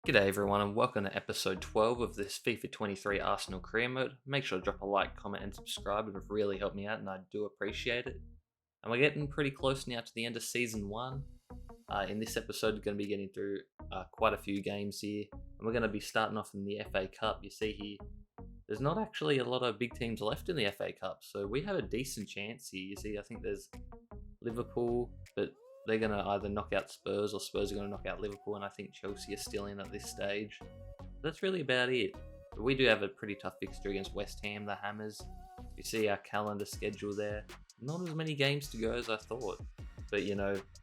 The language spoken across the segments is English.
G'day everyone and welcome to episode 12 of this FIFA 23 Arsenal career mode. Make sure to drop a like, comment and subscribe. It would really help me out and I do appreciate it. And we're getting pretty close now to the end of season 1. In this episode we're going to be getting through quite a few games here. And we're going to be starting off in the FA Cup. You see here, there's not actually a lot of big teams left in the FA Cup. So we have a decent chance here. You see, I think there's Liverpool, but they're going to either knock out Spurs or Spurs are going to knock out Liverpool, and I think Chelsea are still in at this stage. That's really about it. But we do have a pretty tough fixture against West Ham, the Hammers. You see our calendar schedule there. Not as many games to go as I thought. But,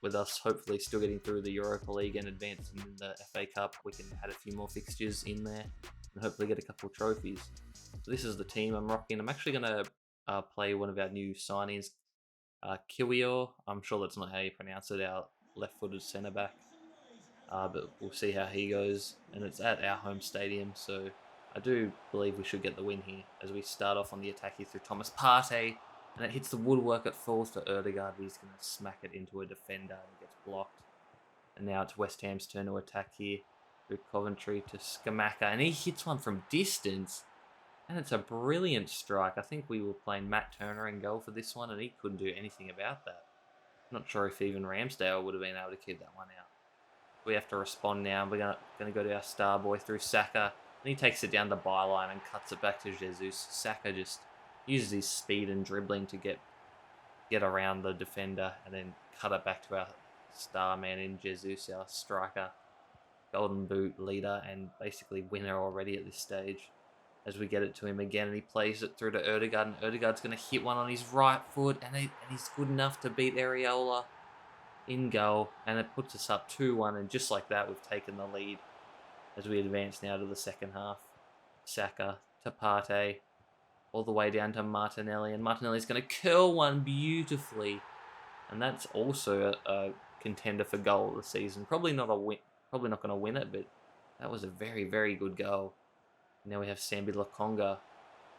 with us hopefully still getting through the Europa League and advancing in the FA Cup, we can add a few more fixtures in there and hopefully get a couple of trophies. So this is the team I'm rocking. I'm actually going to play one of our new signings, Kiwior. I'm sure that's not how you pronounce it, our left-footed centre-back. But we'll see how he goes. And it's at our home stadium, so I do believe we should get the win here as we start off on the attack here through Thomas Partey. And it hits the woodwork, it falls to Erdegaard. He's going to smack it into a defender and it gets blocked. And now it's West Ham's turn to attack here through Coventry to Skamaka. And he hits one from distance. And it's a brilliant strike. I think we were playing Matt Turner in goal for this one, and he couldn't do anything about that. Not sure if even Ramsdale would have been able to keep that one out. We have to respond now. We're going to go to our star boy through Saka. And he takes it down the byline and cuts it back to Jesus. Saka just uses his speed and dribbling to get around the defender and then cut it back to our star man in Jesus, our striker, golden boot leader, and basically winner already at this stage. As we get it to him again, and he plays it through to Erdegaard, and Erdegaard's going to hit one on his right foot, and he's good enough to beat Areola in goal, and it puts us up 2-1, and just like that, we've taken the lead as we advance now to the second half. Saka to Partey, all the way down to Martinelli, and Martinelli's going to curl one beautifully, and that's also a contender for goal of the season. Probably not going to win it, but that was a very, very good goal. Now we have Sambi Lokonga.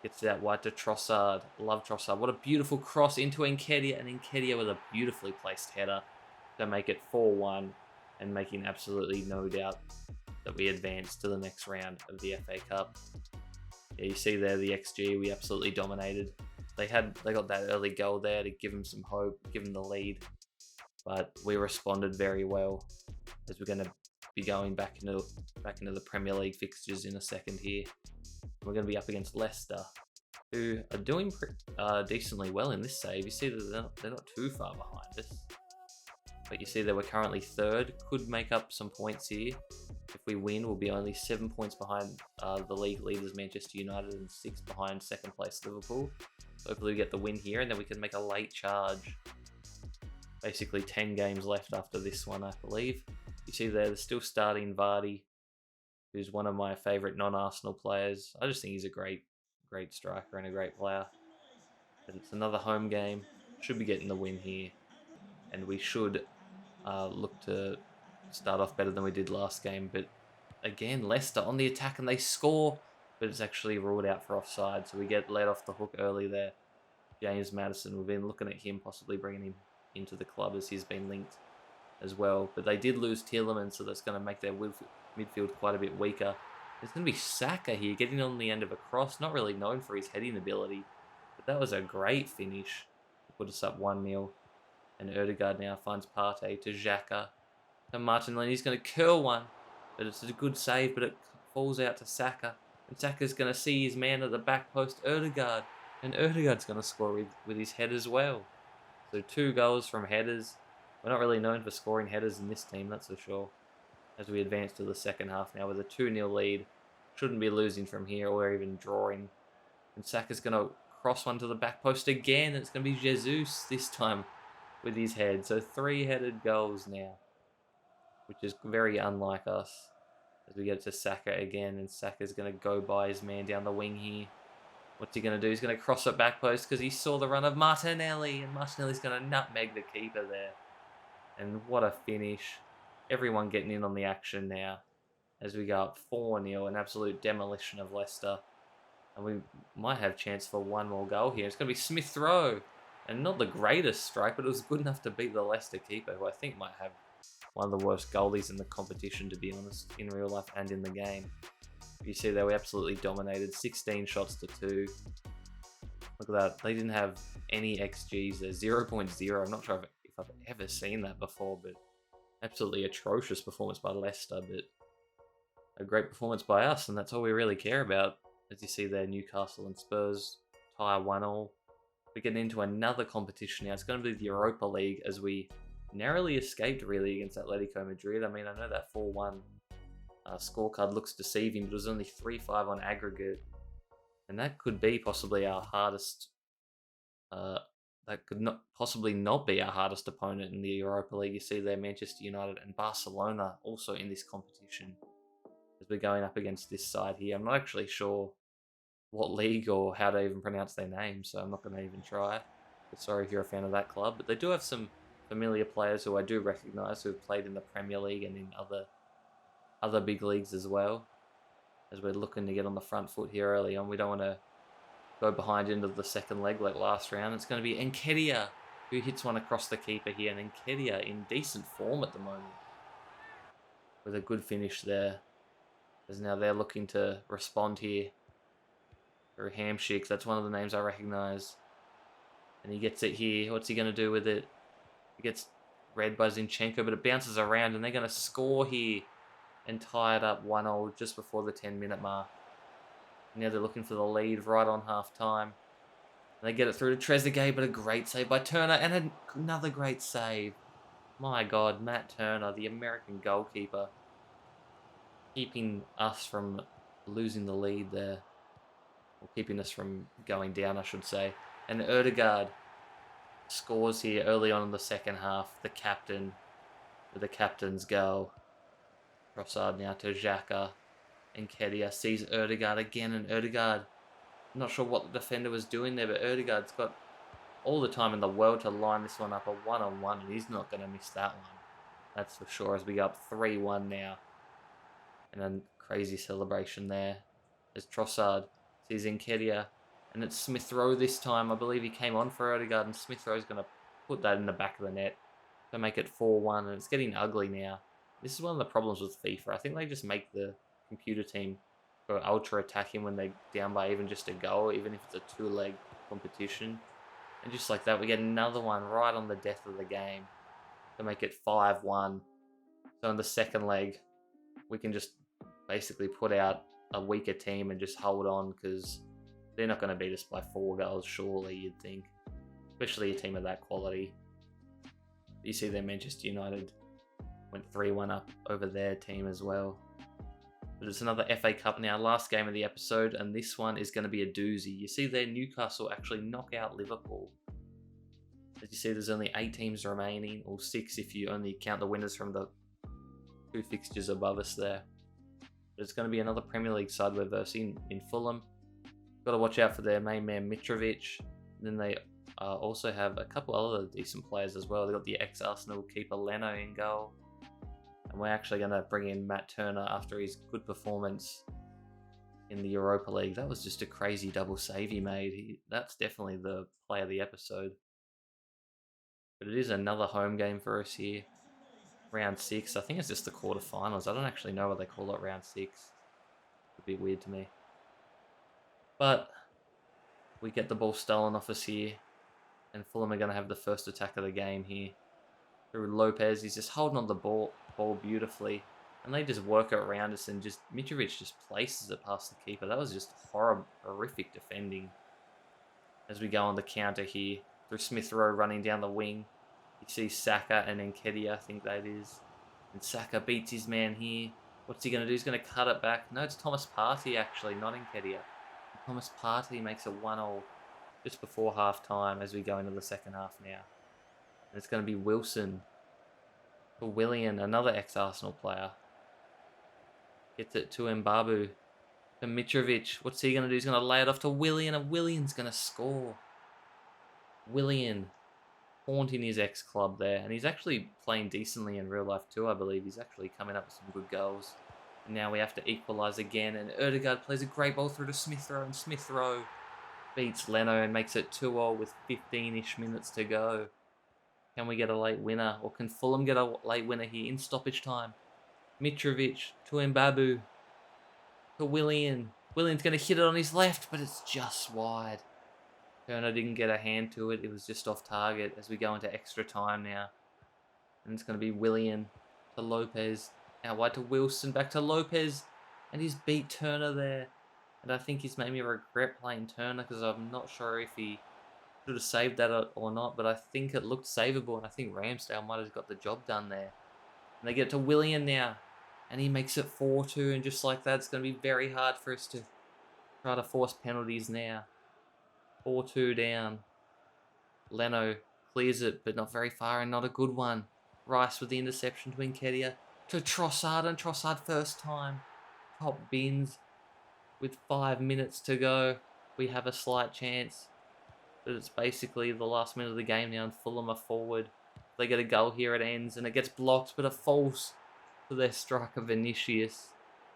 Gets it out wide to Trossard. Love Trossard. What a beautiful cross into Nketiah. And Nketiah with a beautifully placed header to make it 4-1. And making absolutely no doubt that we advance to the next round of the FA Cup. Yeah, you see there the XG. We absolutely dominated. They got that early goal there to give them some hope. Give them the lead. But we responded very well. As we're going to be going back into the Premier League fixtures in a second here. We're going to be up against Leicester, who are doing decently well in this save. You see that they're not too far behind us. But you see that we're currently third. Could make up some points here. If we win, we'll be only 7 points behind the league leaders Manchester United and 6 behind second place Liverpool. So hopefully we get the win here and then we can make a late charge. Basically 10 games left after this one, I believe. You see there, they're still starting Vardy, who's one of my favourite non-Arsenal players. I just think he's a great striker and a great player. But it's another home game. Should be getting the win here. And we should look to start off better than we did last game. But again, Leicester on the attack and they score. But it's actually ruled out for offside. So we get let off the hook early there. James Maddison, we've been looking at him, possibly bringing him into the club as he's been linked as well. But they did lose Tielemans, so that's going to make their midfield quite a bit weaker. It's going to be Saka here, getting on the end of a cross. Not really known for his heading ability, but that was a great finish. Put us up 1-0. And Erdegaard now finds Partey to Xhaka. To Martinelli, he's going to curl one. But it's a good save, but it falls out to Saka. And Saka's going to see his man at the back post, Erdegaard. And Erdegaard's going to score with his head as well. So 2 goals from headers. We're not really known for scoring headers in this team, that's for sure. As we advance to the second half now with a 2-0 lead. Shouldn't be losing from here or even drawing. And Saka's going to cross one to the back post again. It's going to be Jesus this time with his head. So 3 headed goals now, which is very unlike us. As we get to Saka again, and Saka's going to go by his man down the wing here. What's he going to do? He's going to cross it back post because he saw the run of Martinelli. And Martinelli's going to nutmeg the keeper there. And what a finish. Everyone getting in on the action now as we go up 4-0, an absolute demolition of Leicester. And we might have chance for one more goal here. It's going to be Smith Rowe. And not the greatest strike, but it was good enough to beat the Leicester keeper, who I think might have one of the worst goalies in the competition, to be honest, in real life and in the game. You see there, we absolutely dominated, 16 shots to 2. Look at that, they didn't have any XGs there, 0.0. I'm not sure if I've ever seen that before, but absolutely atrocious performance by Leicester, but a great performance by us, and that's all we really care about. As you see there, Newcastle and Spurs tie 1-1. We're getting into another competition now. It's going to be the Europa League, as we narrowly escaped really against Atletico Madrid. I mean, I know that 4-1 scorecard looks deceiving, but it was only 3-5 on aggregate, and that could be possibly our hardest. That could not possibly not be our hardest opponent in the Europa League. You see there, Manchester United and Barcelona also in this competition, as we're going up against this side here. I'm not actually sure what league or how to even pronounce their name, so I'm not going to even try. But sorry if you're a fan of that club, but they do have some familiar players who I do recognise, who have played in the Premier League and in other big leagues as well, as we're looking to get on the front foot here early on. We don't want to go behind into the second leg like last round. It's going to be Nketiah who hits one across the keeper here, and Nketiah in decent form at the moment with a good finish there, as now they're looking to respond here through Hamshik. That's one of the names I recognise, and he gets it here. What's he going to do with it? He gets read by Zinchenko, but it bounces around, and they're going to score here and tie it up 1-0 just before the 10-minute mark. Now they're looking for the lead right on half-time. They get it through to Trezeguet, but a great save by Turner, and another great save. My God, Matt Turner, the American goalkeeper, keeping us from losing the lead there. Or keeping us from going down, I should say. And Ødegaard scores here early on in the second half. The captain with the captain's goal. Trossard now to Xhaka. Nketiah sees Ødegaard again, and Ødegaard, I'm not sure what the defender was doing there, but Ødegaard's got all the time in the world to line this one up a one-on-one, and he's not going to miss that one. That's for sure, as we go up 3-1 now. And a crazy celebration there as Trossard sees Nketiah, and it's Smith Rowe this time. I believe he came on for Ødegaard, and Smith Rowe's going to put that in the back of the net to make it 4-1, and it's getting ugly now. This is one of the problems with FIFA. I think they just make the computer team go ultra attacking when they're down by even just a goal, even if it's a 2-leg competition. And just like that, we get another one right on the death of the game to make it 5-1. So in the second leg, we can just basically put out a weaker team and just hold on, because they're not going to beat us by 4 goals, surely, you'd think. Especially a team of that quality. You see there, Manchester United went 3-1 up over their team as well. But it's another FA Cup now, last game of the episode, and this one is going to be a doozy. You see there, Newcastle actually knock out Liverpool. As you see, there's only 8 teams remaining, or 6 if you only count the winners from the 2 fixtures above us there. But it's going to be another Premier League side we're versing in Fulham. Got to watch out for their main man Mitrovic. Then they also have a couple other decent players as well. They've got the ex-Arsenal keeper Leno in goal. And we're actually going to bring in Matt Turner after his good performance in the Europa League. That was just a crazy double save he made. That's definitely the player of the episode. But it is another home game for us here. Round 6. I think it's just the quarterfinals. I don't actually know what they call it round 6. It's a bit weird to me. But we get the ball stolen off us here. And Fulham are going to have the first attack of the game here. Through Lopez. He's just holding on the ball beautifully. And they just work it around us, and just Mitrovic just places it past the keeper. That was just horrific defending. As we go on the counter here. Through Smith Rowe running down the wing. You see Saka and Nketiah, I think that is. And Saka beats his man here. What's he going to do? He's going to cut it back. No, it's Thomas Partey actually, not Nketiah. Thomas Partey makes it 1-0 just before half-time as we go into the second half now. And it's going to be Wilson for Willian, another ex-Arsenal player. Gets it to Mbabu. To Mitrovic. What's he going to do? He's going to lay it off to Willian, and Willian's going to score. Willian haunting his ex-club there. And he's actually playing decently in real life too, I believe. He's actually coming up with some good goals. And now we have to equalise again. And Ødegaard plays a great ball through to Smith Rowe. And Smith Rowe beats Leno and makes it 2-0 with 15-ish minutes to go. Can we get a late winner? Or can Fulham get a late winner here in stoppage time? Mitrovic to Mbabu to Willian. Willian's going to hit it on his left, but it's just wide. Turner didn't get a hand to it. It was just off target as we go into extra time now. And it's going to be Willian to Lopez. Out wide to Wilson. Back to Lopez. And he's beat Turner there. And I think he's made me regret playing Turner because I'm not sure if he should have saved that or not. But I think it looked savable. And I think Ramsdale might have got the job done there. And they get to Willian now. And he makes it 4-2. And just like that, it's going to be very hard for us to try to force penalties now. 4-2 down. Leno clears it, but not very far and not a good one. Rice with the interception to Nketiah. To Trossard, and Trossard first time. Top bins with 5 minutes to go. We have a slight chance. But it's basically the last minute of the game now and Fulham are forward. If they get a goal here, it ends and it gets blocked, but it falls to their striker Vinicius.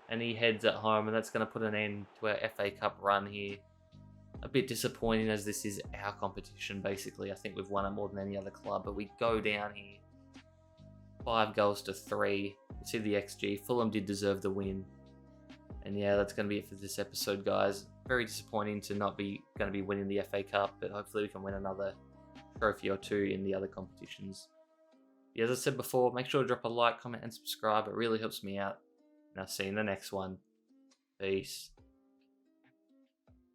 And he heads it home, and that's going to put an end to our FA Cup run here. A bit disappointing as this is our competition, basically. I think we've won it more than any other club, but we go down here. 5 goals to 3. You see the XG. Fulham did deserve the win. And yeah, that's going to be it for this episode, guys. Very disappointing to not be going to be winning the FA Cup, but hopefully we can win another trophy or 2 in the other competitions. Yeah, as I said before, make sure to drop a like, comment, and subscribe. It really helps me out. And I'll see you in the next one. Peace.